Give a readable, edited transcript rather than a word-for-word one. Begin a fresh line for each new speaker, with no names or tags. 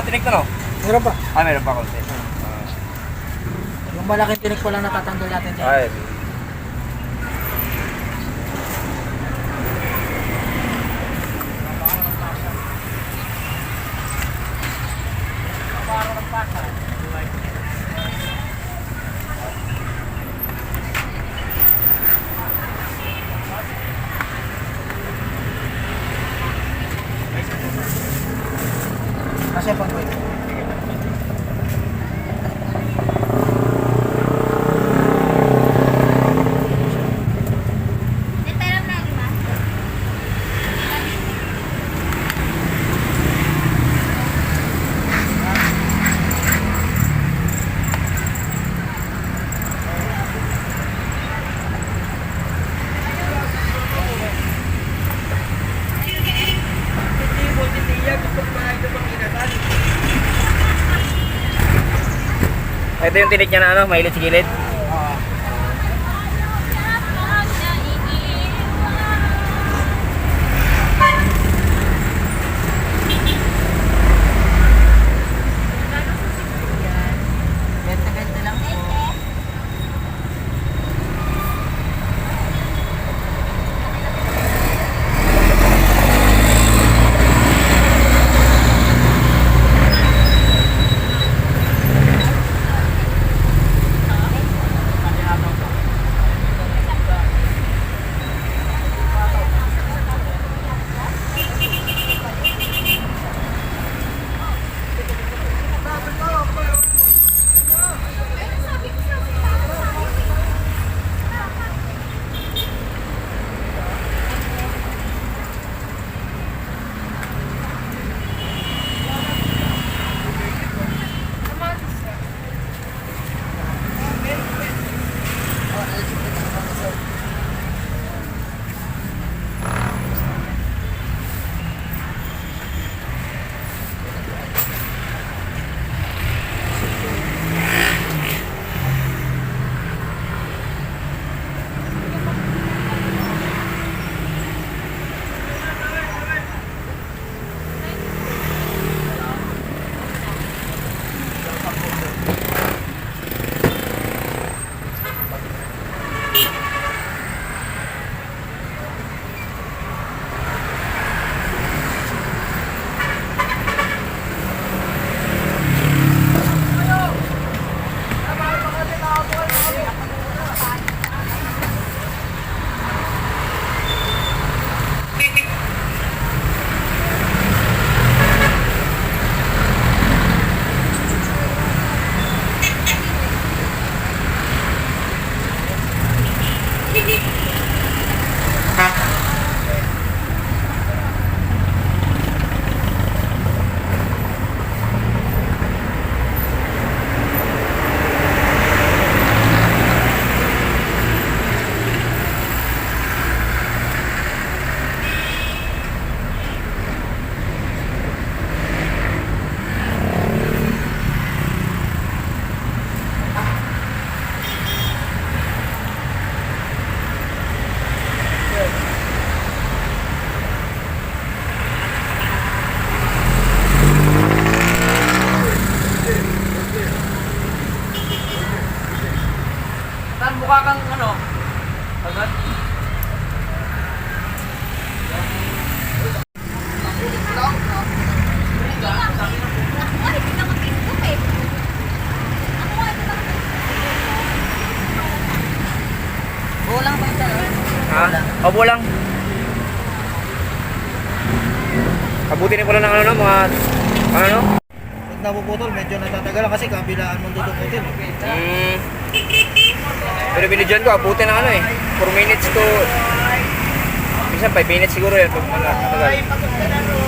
tinik na, no?
Meron pa.
Ah, meron pa konti.
Yung malaking tinik pa lang natatanggal natin dyan.
Ay.
Kasi pag wait.
Ito yung tinik niya na ano, mahilit sa gilid.
Bente-bente lang po.
Mukha kang ano? Agad?
Bulang ba ito?
Ha? Opo lang. Abutin niyo pala ng ano, mga ano?
Pag napuputol, medyo natatagalan kasi kabilaan mong dudukutin.
Pero binidyan ko, abutin ng ano eh. 4 minutes to... Minsan 5 minutes siguro yan pag matagal.